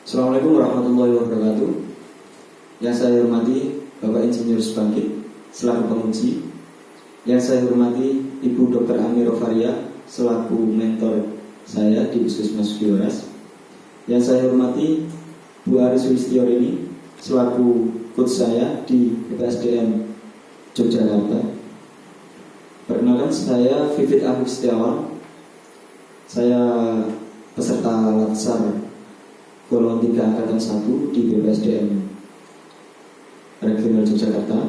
Assalamualaikum warahmatullahi wabarakatuh. Yang saya hormati Bapak Insinyur Subangkit selaku penguji. Yang saya hormati Ibu Dr. Amir Rofaria selaku mentor saya di Puskesmas Sugiwaras. Yang saya hormati Bu Aris Sulistiorini selaku coach saya di BPSDM Yogyakarta. Perkenalkan, saya Vivit Afif Setiawan. Saya peserta Latsar golongan 3 angkatan 1 di BPSDM Regional Yogyakarta.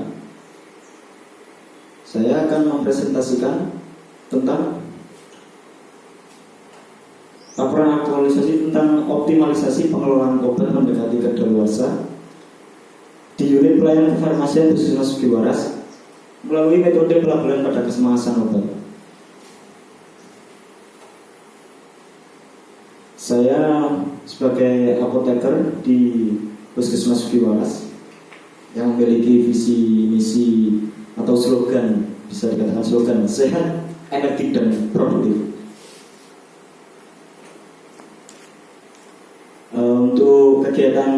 Saya akan mempresentasikan tentang laporan aktualisasi tentang optimalisasi pengelolaan obat mendekati kadaluarsa di unit pelayanan kefarmasian Puskesmas Sugiwaras melalui metode pelabelan pada kesemangatan obat. Saya sebagai apoteker di Puskesmas Sugiwaras yang memiliki visi misi atau slogan, bisa dikatakan slogan, sehat, energi dan produktif. Untuk kegiatan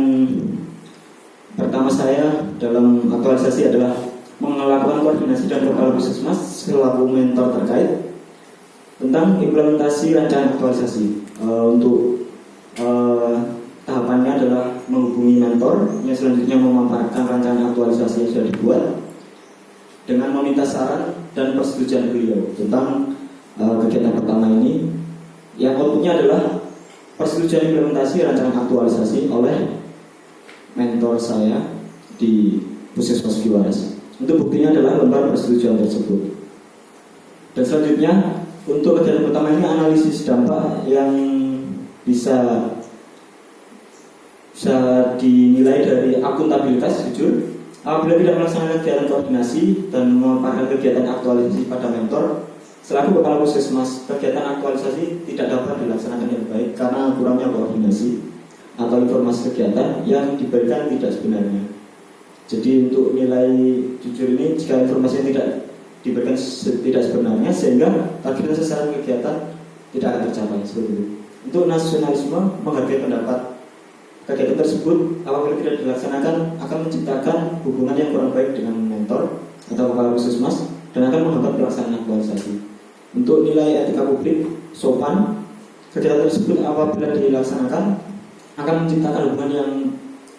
pertama saya dalam aktualisasi adalah melakukan koordinasi dan kepala puskesmas selaku mentor terkait tentang implementasi rancangan aktualisasi. Untuk tahapannya adalah menghubungi mentor yang selanjutnya memaparkan rancangan aktualisasi yang sudah dibuat dengan meminta saran dan persetujuan beliau tentang kegiatan pertama ini, yang outputnya adalah persetujuan implementasi rancangan aktualisasi oleh mentor saya di Puskesmas Sugiwaras. Untuk buktinya adalah lembar persetujuan tersebut. Dan selanjutnya untuk kegiatan pertama ini analisis dampak yang bisa dinilai dari akuntabilitas jujur. Apabila tidak melaksanakan kegiatan koordinasi dan memaparkan kegiatan aktualisasi pada mentor selaku kepala puskesmas, kegiatan aktualisasi tidak dapat dilaksanakan dengan baik karena kurangnya koordinasi atau informasi kegiatan yang diberikan tidak sebenarnya. Jadi untuk nilai jujur ini, jika informasi tidak diberikan tidak sebenarnya, sehingga target dan sasaran kegiatan tidak akan tercapai seperti itu. Untuk nasionalisme, menghargai pendapat kegiatan tersebut apabila tidak dilaksanakan akan menciptakan hubungan yang kurang baik dengan mentor atau kepala puskesmas dan akan menghambat pelaksanaan aktualisasi. Untuk nilai etika publik, sopan, kegiatan tersebut apabila dilaksanakan akan menciptakan hubungan yang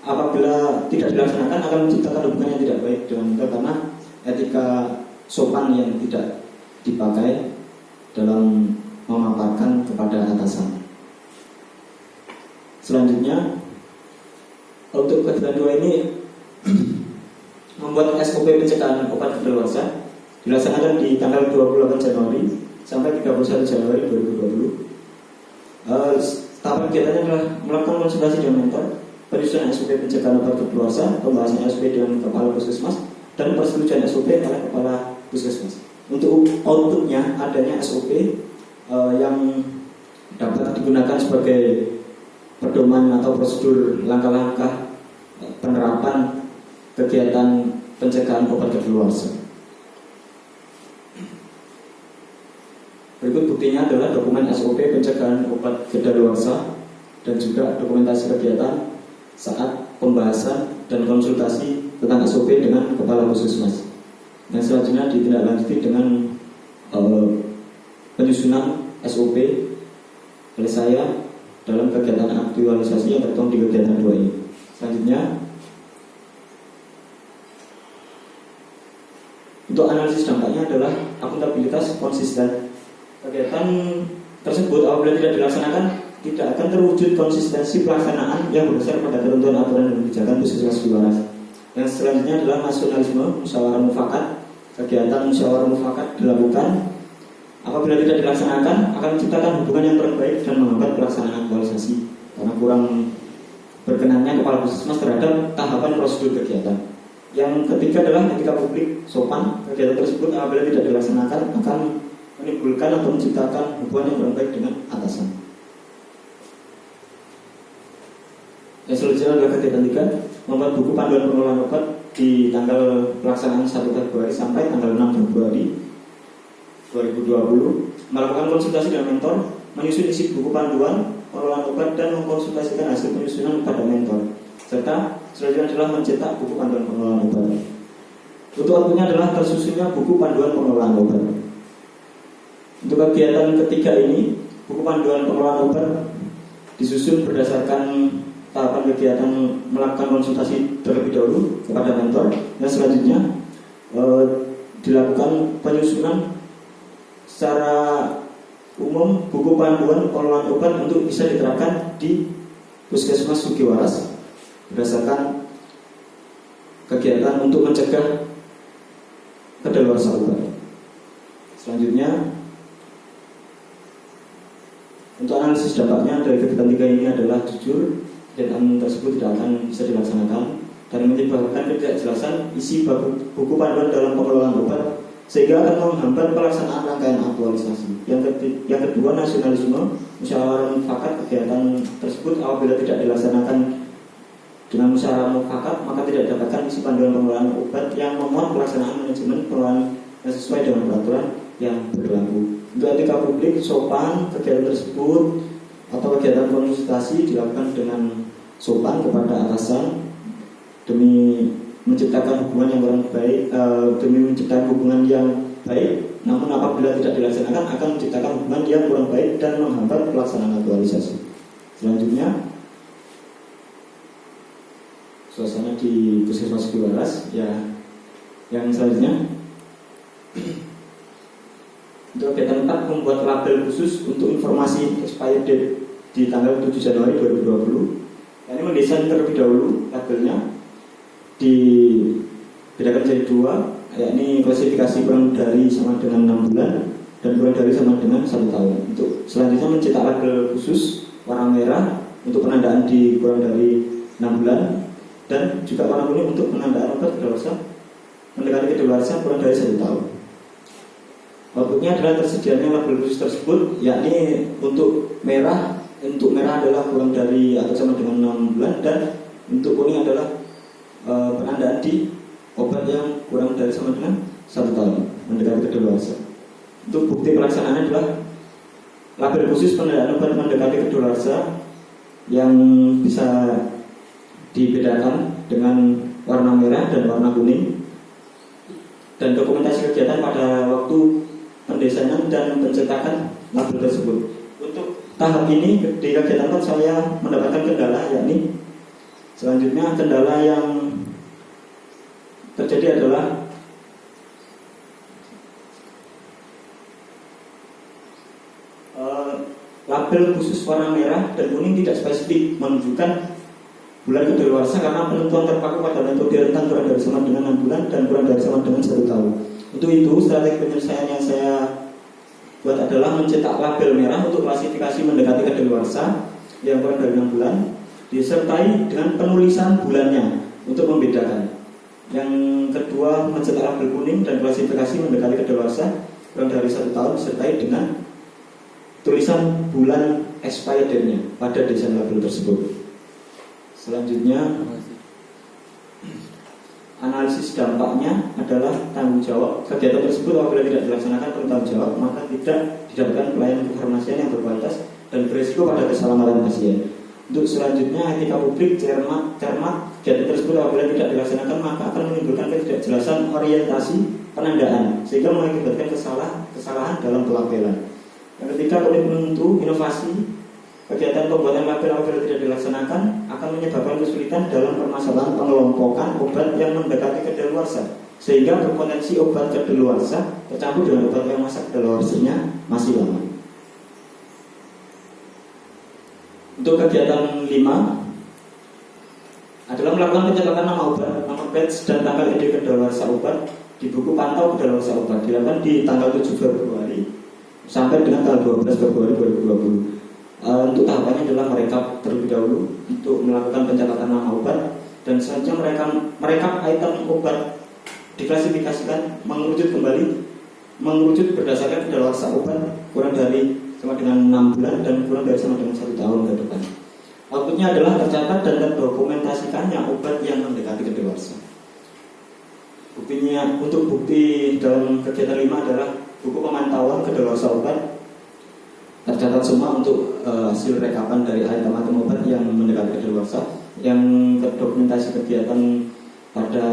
apabila tidak dilaksanakan akan menciptakan hubungan yang tidak baik dengan mentor karena etika sopan yang tidak dipakai dalam memaparkan kepada atasan. Selanjutnya untuk kegiatan 2 ini membuat SOP pencegahan obat kadaluarsa dilaksanakan di tanggal 28 Januari sampai 31 Januari 2020. Tahapan kegiatannya adalah melakukan konsultasi dengan mentor, penyusunan SOP pencegahan obat kadaluarsa, pembahasan SOP dengan kepala puskesmas, dan persetujuan SOP oleh kepala puskesmas. Untuk outputnya adanya SOP yang dapat digunakan sebagai pedoman atau prosedur langkah-langkah penerapan kegiatan pencegahan obat kadaluarsa. Berikut buktinya adalah dokumen SOP pencegahan obat kadaluarsa dan juga dokumentasi kegiatan saat pembahasan dan konsultasi tentang SOP dengan kepala puskesmas. Yang selanjutnya ditindaklanjuti dengan penyusunan SOP oleh saya dalam kegiatan aktualisasi yang tertuang di kegiatan 2 ini. Selanjutnya, untuk analisis dampaknya adalah akuntabilitas konsisten. Kegiatan tersebut apabila tidak dilaksanakan tidak akan terwujud konsistensi pelaksanaan yang berdasar pada ketentuan aturan dan kebijakan Puskesmas Sugiwaras. Yang selanjutnya adalah nasionalisme, musyawarah mufakat. Kegiatan musyawarah mufakat dilakukan apabila tidak dilaksanakan akan menciptakan hubungan yang kurang baik dan menghambat pelaksanaan aktualisasi karena kurang berkenannya kepala puskesmas terhadap tahapan prosedur kegiatan. Yang ketiga adalah etika publik, sopan. Kegiatan tersebut apabila tidak dilaksanakan akan menimbulkan atau menciptakan hubungan yang kurang baik dengan atasan. Yang selanjutnya adalah kegiatan 3, membuat buku panduan pengelolaan obat di tanggal pelaksanaan 1 Februari sampai tanggal 6 Februari 2020, melakukan konsultasi dengan mentor, menyusun isi buku panduan pengelolaan obat dan mengkonsultasikan hasil penyusunan penyusunan pada mentor, serta selanjutnya adalah mencetak buku panduan pengelolaan obat. Untuk waktunya adalah tersusunnya buku panduan pengelolaan obat. Untuk kegiatan ketiga ini, buku panduan pengelolaan obat disusun berdasarkan tahapan kegiatan melakukan konsultasi terlebih dahulu kepada mentor, dan selanjutnya dilakukan penyusunan secara umum buku panduan pengelolaan obat untuk bisa diterapkan di Puskesmas Sugiwaras berdasarkan kegiatan untuk mencegah kedaluarsa obat. Selanjutnya, untuk analisis dampaknya dari kegiatan tiga ini adalah jujur, kegiatan tersebut tidak akan bisa dilaksanakan dan menyebabkan ketidakjelasan isi buku panduan dalam pengelolaan obat, sehingga akan menghambat pelaksanaan rangkaian aktualisasi. Yang kedua, nasionalisme. Musyawarah mufakat kegiatan tersebut apabila tidak dilaksanakan dengan musyawarah mufakat, maka tidak dapatkan isi panduan pengelolaan obat yang memuat pelaksanaan manajemen pengelolaan yang sesuai dengan peraturan yang berlaku. Untuk etika publik, sopan, kegiatan tersebut atau kegiatan konsultasi dilakukan dengan sopan kepada atasan demi menciptakan hubungan yang kurang baik, demi menciptakan hubungan yang baik. Namun apabila tidak dilaksanakan akan menciptakan hubungan yang kurang baik dan menghambat pelaksanaan aktualisasi. Selanjutnya, suasana di Puskesmas Sugiwaras ya. Yang selanjutnya, untuk kegiatan 4, membuat label khusus untuk informasi expired date di tanggal 7 Januari 2020. Ini mendesain terlebih dahulu labelnya dibedakan jadi 2, yakni klasifikasi kurang dari sama dengan 6 bulan dan kurang dari sama dengan 1 tahun. Untuk selanjutnya mencetak label khusus warna merah untuk penandaan di kurang dari 6 bulan dan juga warna kuning untuk penandaan obat kedaluarsa mendekati kedaluarsa kurang dari 1 tahun. Outputnya adalah tersedianya label khusus tersebut, yakni untuk merah adalah kurang dari atau sama dengan 6 bulan dan untuk kuning adalah penandaan di obat yang kurang dari sama dengan 1 tahun mendekati kedaluarsa. Untuk bukti pelaksanaan adalah label khusus penandaan obat mendekati kedaluarsa yang bisa dibedakan dengan warna merah dan warna kuning, dan dokumentasi kegiatan pada waktu pendesainan dan pencetakan label tersebut. Untuk tahap ini di kegiatan saya mendapatkan kendala, yakni selanjutnya kendala yang terjadi adalah label khusus warna merah dan kuning tidak spesifik menunjukkan bulan kedaluarsa karena penentuan terpaku pada metode rentang kurang dari sama dengan 6 bulan dan kurang dari sama dengan 1 tahun. Untuk itu, strategi penyelesaian yang saya buat adalah mencetak label merah untuk klasifikasi mendekati kedaluarsa yang kurang dari 6 bulan, disertai dengan penulisan bulannya untuk membedakan. Yang kedua, mencetak label kuning dan klasifikasi mendekati kedaluarsa kurang dari 1 tahun disertai dengan tulisan bulan expired date-nya pada desain label tersebut. Selanjutnya, analisis dampaknya adalah tanggung jawab. Kegiatan tersebut apabila tidak dilaksanakan bertanggung jawab, maka tidak didapatkan pelayanan kefarmasian yang berkualitas dan berisiko pada keselamatan pasien. Untuk selanjutnya, etika publik cermat kegiatan tersebut apabila tidak dilaksanakan maka akan menimbulkan ketidakjelasan orientasi penandaan sehingga mengakibatkan kesalahan dalam pelabelan. Yang ketiga, komitmen untuk inovasi. Kegiatan pembuatan label apabila tidak dilaksanakan akan menyebabkan kesulitan dalam permasalahan pengelompokan obat yang mendekati kedaluarsa sehingga berpotensi obat kedaluarsa tercampur dengan obat yang masa kedaluarsanya masih lama. Untuk kegiatan 5 adalah melakukan pencatatan nama obat, nama batch dan tanggal ID kedaluarsa obat di buku pantau kedaluarsa obat dilakukan di tanggal 7 Februari sampai dengan tanggal 12 Februari 2020. Untuk tahapannya adalah merekap terlebih dahulu untuk melakukan pencatatan nama obat dan selanjutnya merekap item obat diklasifikasikan mengerucut berdasarkan kedaluarsa obat kurang dari sama dengan 6 bulan dan kurang dari sama dengan 1 tahun ke depan. Outputnya adalah tercatat dan terdokumentasikannya obat yang mendekati kedaluarsa. Buktinya, untuk bukti dalam kegiatan 5 adalah buku pemantauan kedaluarsa obat tercatat semua untuk hasil rekapan dari item-item obat yang mendekati kedaluarsa. Yang terdokumentasi kegiatan pada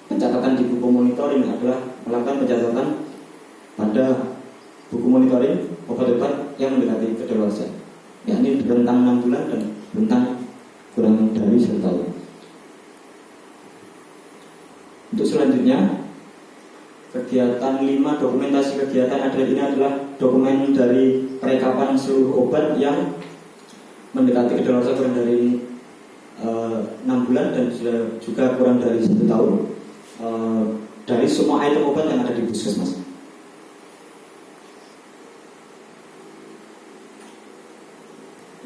pencatatan di buku monitoring adalah melakukan pencatatan pada buku monitoring obat-obat yang mendekati kedaluarsa, yakni rentang 6 bulan dan rentang kurang dari 1 tahun. Untuk selanjutnya, kegiatan 5, dokumentasi kegiatan adalah dokumen dari perekapan seluruh obat yang mendekati kedaluarsa kurang dari 6 bulan dan juga kurang dari 1 tahun dari semua item obat yang ada di puskesmas.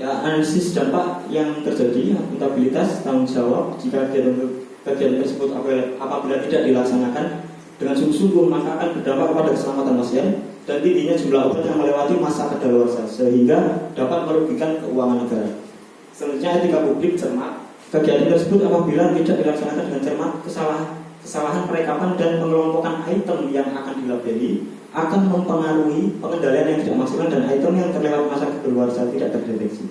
Ya, analisis dampak yang terjadi, akuntabilitas, tanggung jawab jika kegiatan tersebut apabila tidak dilaksanakan dengan sungguh-sungguh maka akan berdampak kepada keselamatan pasien dan tingginya jumlah obat yang melewati masa kedaluarsa sehingga dapat merugikan keuangan negara. Selanjutnya, etika publik cermat. Kegiatan tersebut apabila tidak dilaksanakan dengan cermat, kesalahan perekapan dan pengelompokan item yang akan dilabeli akan mempengaruhi pengendalian yang tidak maksimal dan item yang terlewat masa kedaluarsa tidak terdeteksi.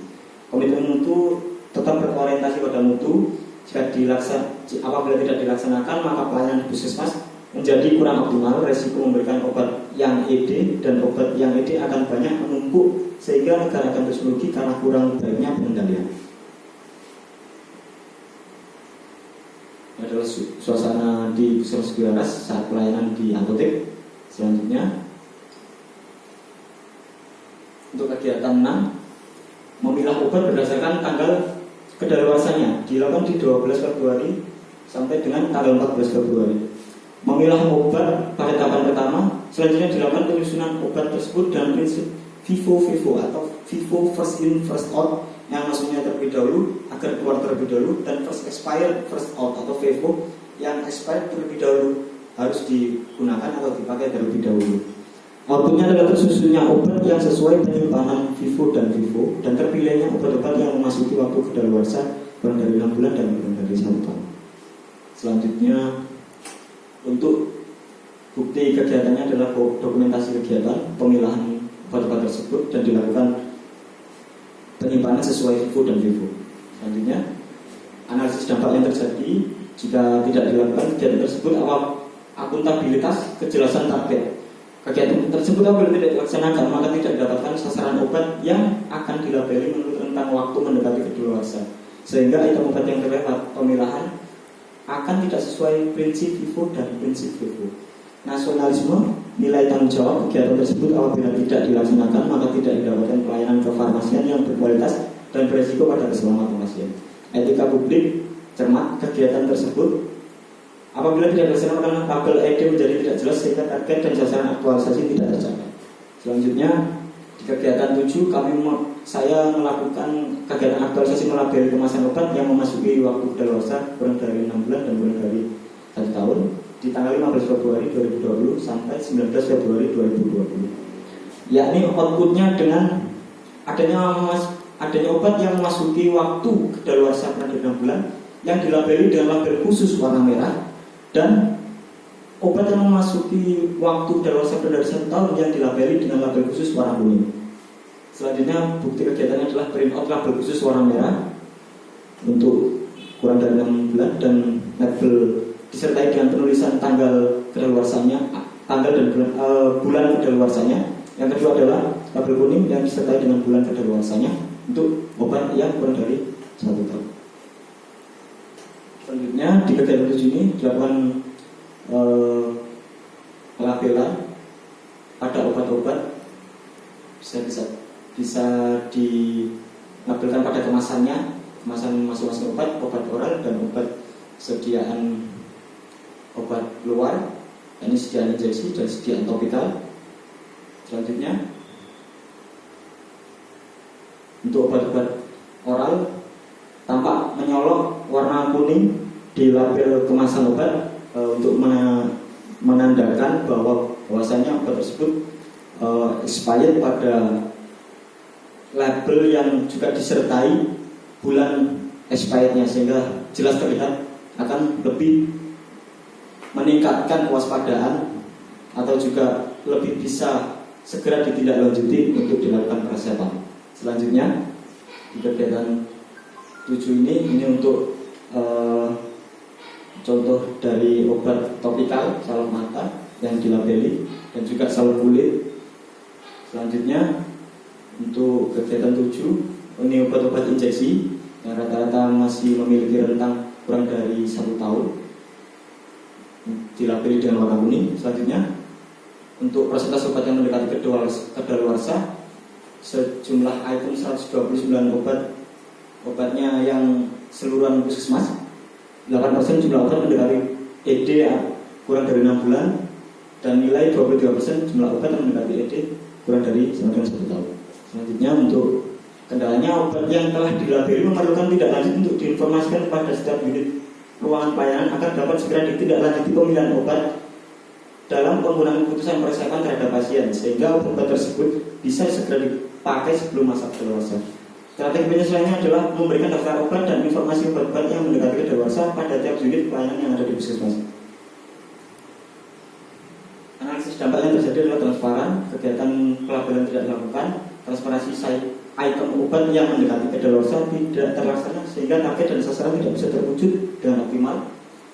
Komitmen mutu tetap berorientasi pada mutu. Apabila tidak dilaksanakan maka pelayanan puskesmas menjadi kurang optimal, resiko memberikan obat yang ED dan obat yang ED akan banyak menumpuk sehingga negara akan terus merugi karena kurang baiknya pengendalian. Ini adalah suasana di Puskesmas Gularas saat pelayanan di apotek. Selanjutnya, untuk kegiatan 6, memilah obat berdasarkan tanggal kedaluarsanya dilakukan di 12 Februari sampai dengan tanggal 14 Februari. Memilah obat pada tahapan pertama, selanjutnya dilakukan penyusunan obat tersebut dengan prinsip FIFO atau FIFO first in first out, yang maksudnya terlebih dahulu agar keluar terlebih dahulu, dan first expired first out atau FIFO yang expired terlebih dahulu harus digunakan atau dipakai terlebih dahulu. Outputnya adalah tersusunnya obat yang sesuai penyimpanan FIFO dan terpilihnya obat-obat yang memasuki waktu kedaluarsa kurang dari 6 bulan dan kurang dari 1 tahun. Selanjutnya, untuk bukti kegiatannya adalah dokumentasi kegiatan pemilahan obat-obat tersebut dan dilakukan penyimpanan sesuai FIFO. Selanjutnya, analisis dampak yang terjadi jika tidak dilakukan kegiatan tersebut, akuntabilitas, kejelasan target. Kegiatan tersebut apabila tidak dilaksanakan maka tidak didapatkan sasaran obat yang akan dilabeli menurut rentang waktu mendekati kedaluarsa, sehingga item obat yang terlewat pemilahan akan tidak sesuai prinsip FIFO dan prinsip FIFO. Nasionalisme, nilai tanggung jawab kegiatan tersebut apabila tidak dilaksanakan maka tidak didapatkan pelayanan kefarmasian yang berkualitas dan beresiko pada keselamatan pasien. Etika publik, cermat, kegiatan tersebut apabila tidak dilaksanakan tabel ED menjadi tidak jelas sehingga target dan sasaran aktualisasi tidak tercapai. Selanjutnya, di kegiatan 7 saya melakukan kegiatan aktualisasi melabeli kemasan obat yang memasuki waktu kedaluarsa kurang dari 6 bulan dan kurang dari 1 tahun di tanggal 15 Februari 2020 sampai 19 Februari 2020. Yakni outputnya dengan adanya obat yang memasuki waktu kedaluarsa kurang dari 6 bulan yang dilabeli dengan label khusus warna merah, dan obat yang memasuki waktu kedaluarsa kurang dari 1 tahun yang dilabeli dengan label khusus warna kuning. Selanjutnya, bukti kegiatannya adalah print out label khusus warna merah untuk kurang dari 6 bulan dan label disertai dengan penulisan tanggal kedaluarsanya, tanggal dan bulan kedaluarsanya. Yang kedua adalah label kuning yang disertai dengan bulan kedaluarsanya untuk obat yang kurang dari 1 tahun. Selanjutnya, di kegiatan 7 ini dilakukan pelabelan pada obat-obat bisa dilabelkan pada kemasannya, kemasan masing-masing obat oral dan obat sediaan obat luar, ini sediaan injeksi dan sediaan topikal. Selanjutnya, untuk obat-obat oral tampak menyolok warna kuning di label kemasan obat untuk menandakan bahwasanya obat tersebut expired pada label yang juga disertai bulan expirednya, sehingga jelas terlihat akan lebih meningkatkan kewaspadaan atau juga lebih bisa segera ditindaklanjuti untuk dilakukan persiapan. Selanjutnya di kegiatan 7 ini untuk contoh dari obat topikal salep mata yang dilabeli dan juga salep kulit. Selanjutnya untuk kegiatan 7 ini obat-obat injeksi yang rata-rata masih memiliki rentang kurang dari 1 tahun, dilabeli dengan warna kuning. Selanjutnya untuk persentase obat yang mendekati kedaluarsa, sejumlah item 129 obatnya yang seluruhan puskesmas, 8% jumlah obat mendekati ED kurang dari 6 bulan, dan nilai 23% jumlah obat yang mendekati ED kurang dari 1 tahun. Selanjutnya untuk kendalanya, obat yang telah dilabeli memerlukan tindak lanjut untuk diinformasikan kepada setiap unit ruangan pelayanan agar dapat segera ditindaklanjuti pemilihan obat dalam penggunaan keputusan persiapan terhadap pasien, sehingga obat tersebut bisa segera dipakai sebelum masa kedaluarsa. Strategi penyesuaiannya adalah memberikan daftar obat dan informasi obat-obat yang mendekati kedaluarsa pada tiap unit pelayanan yang ada di puskesmas. Analisis dampak yang terjadi adalah transparan, kegiatan pelabelan tidak dilakukan, transparansi item obat yang mendekati kedaluarsa tidak terlaksana sehingga target dan sasaran tidak bisa terwujud dengan optimal.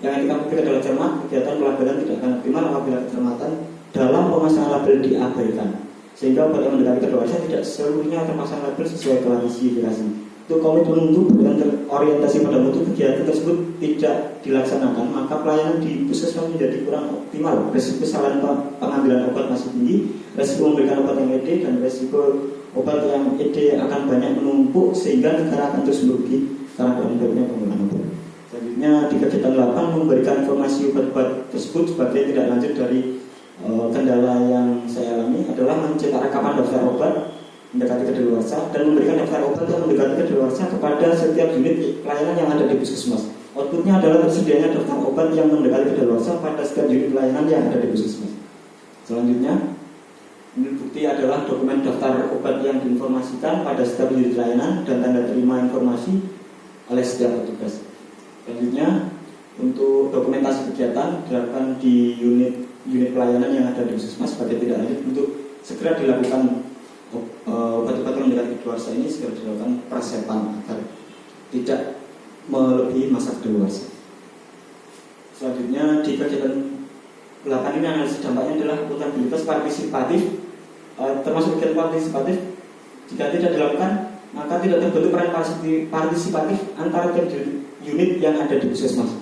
Yang etika publik adalah cermat, kegiatan pelabelan tidak akan optimal apabila kecermatan dalam pemasangan label diabaikan, sehingga obat yang mendekati kedaluarsa tidak seluruhnya terpasang label sesuai klasifikasi. Untuk komitmen untuk berorientasi pada mutu kegiatan tersebut tidak dilaksanakan, maka pelayanan di puskesmas menjadi kurang optimal. Resiko kesalahan pengambilan obat masih tinggi, resiko memberikan obat yang ED, dan resiko obat yang ED akan banyak menumpuk sehingga negara akan terus merugi karena berhenti-hentinya penggunaan obat. Selanjutnya di kegiatan 8 memberikan informasi obat-obat tersebut sebagai tindak lanjut dari kendala yang saya alami adalah mencetak rekaman daftar obat mendekati kedaluarsa dan memberikan daftar obat yang mendekati kedaluarsa kepada setiap unit pelayanan yang ada di puskesmas. Outputnya adalah tersedianya daftar obat yang mendekati kedaluarsa pada setiap unit pelayanan yang ada di puskesmas. Selanjutnya, ini bukti adalah dokumen daftar obat yang diinformasikan pada setiap unit pelayanan dan tanda terima informasi oleh setiap petugas. Selanjutnya, untuk dokumentasi kegiatan dilakukan di unit pelayanan yang ada di puskesmas sebagai tindak lanjut untuk segera dilakukan obat-obat yang mendekati kedaluarsa ini segera dilakukan persiapan agar tidak melebihi masa kedaluarsa. Selanjutnya di kegiatan 8 ini analisis dampaknya adalah akuntabilitas partisipatif, termasuk kegiatan partisipatif. Jika tidak dilakukan, maka tidak terbentuk peran partisipatif antara unit yang ada di puskesmas.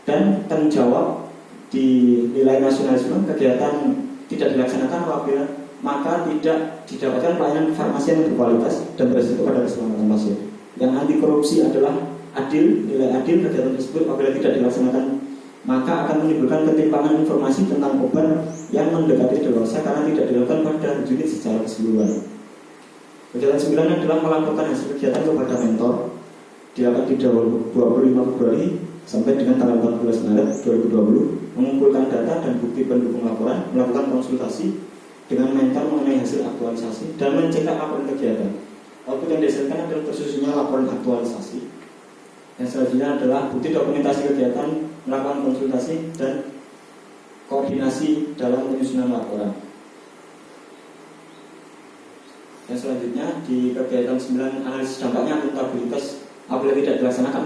Dan tanggung jawab di nilai nasionalisme, kegiatan tidak dilaksanakan apabila maka tidak didapatkan pelayanan farmasi yang berkualitas dan beresiko pada keselamatan pasien. Yang anti korupsi adalah adil, nilai adil kegiatan tersebut apabila tidak dilaksanakan maka akan menimbulkan ketimpangan informasi tentang obat yang mendekati kedaluarsa karena tidak dilakukan pada unit secara keseluruhan. Kegiatan 9 adalah melaporkan hasil kegiatan kepada mentor, dilakukan di 25 Februari sampai dengan tanggal 14 Maret 2020, mengumpulkan data dan bukti pendukung laporan, melakukan konsultasi dengan mentor mengenai hasil aktualisasi dan mencetak laporan kegiatan. Output yang dihasilkan adalah tersusunnya laporan aktualisasi. Yang selanjutnya adalah bukti dokumentasi kegiatan, melakukan konsultasi dan koordinasi dalam penyusunan laporan. Yang selanjutnya di kegiatan 9 analisis dampaknya akuntabilitas apabila tidak dilaksanakan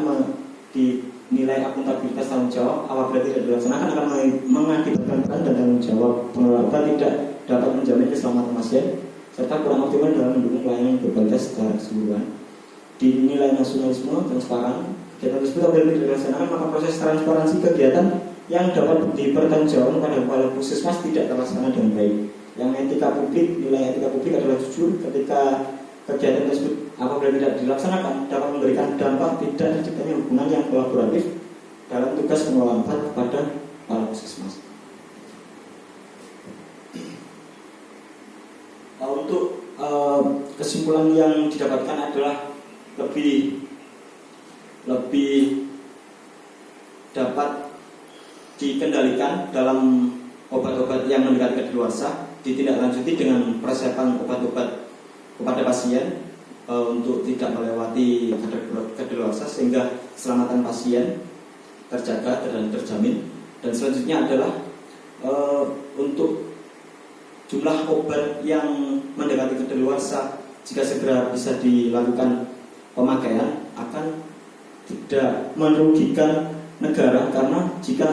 dinilai akuntabilitas tanggung jawab apabila tidak dilaksanakan akan mengakibatkan peran dan tanggung jawab pengelola tidak dapat menjamin keselamatan pasien serta kurang optimal dalam mendukung pelayanan yang berkualitas secara keseluruhan. Dinilai nasionalisme transparan, kegiatan tersebut apabila tidak dilaksanakan maka proses transparansi kegiatan yang dapat dipertanggungjawabkan pada kepala puskesmas tidak terlaksana dengan baik. Yang etika publik, nilai etika publik adalah jujur ketika kegiatan tersebut apabila tidak dilaksanakan dapat memberikan dampak tidak terciptanya hubungan yang kolaboratif dalam tugas pengelolaan obat kepada kepala puskesmas. Untuk kesimpulan yang didapatkan adalah lebih dapat dikendalikan dalam obat-obat yang mendekati kedaluarsa, ditindaklanjuti dengan persiapan obat-obat kepada pasien untuk tidak melewati kedaluarsa sehingga keselamatan pasien terjaga dan terjamin. Dan selanjutnya adalah untuk jumlah obat yang mendekati kadaluarsa jika segera bisa dilakukan pemakaian akan tidak merugikan negara, karena jika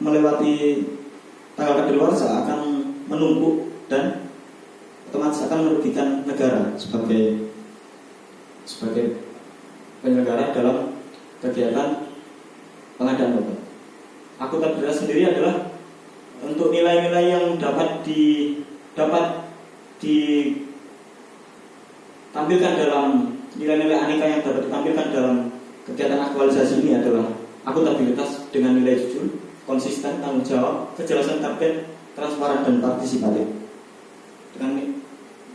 melewati tanggal kadaluarsa akan menumpuk dan otomatis akan merugikan negara sebagai penyelenggara dalam kegiatan pengadaan obat. Akuntabilitas sendiri adalah untuk nilai-nilai yang dapat ditampilkan dalam nilai-nilai aneka yang dapat ditampilkan dalam kegiatan aktualisasi ini adalah akuntabilitas dengan nilai jujur, konsisten, tanggung jawab, kejelasan target, transparan dan partisipatif.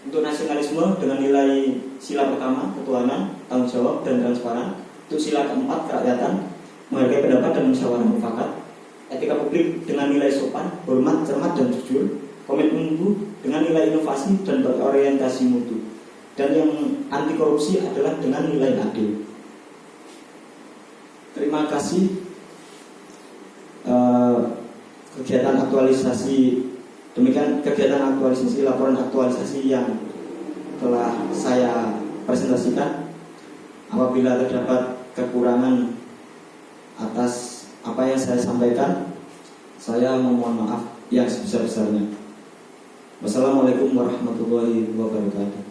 Untuk nasionalisme dengan nilai sila pertama, ketuhanan, tanggung jawab dan transparan. Untuk sila keempat, kerakyatan, menghargai pendapat dan musyawarah mufakat. Etika publik dengan nilai sopan, hormat, cermat dan jujur. Komitmen mutu dengan nilai inovasi dan berorientasi mutu. Dan yang anti korupsi adalah dengan nilai adil. Terima kasih. Kegiatan aktualisasi, demikian kegiatan aktualisasi, laporan aktualisasi yang telah saya presentasikan. Apabila terdapat kekurangan atas apa yang saya sampaikan, saya memohon maaf yang sebesar-besarnya. Wassalamualaikum warahmatullahi wabarakatuh.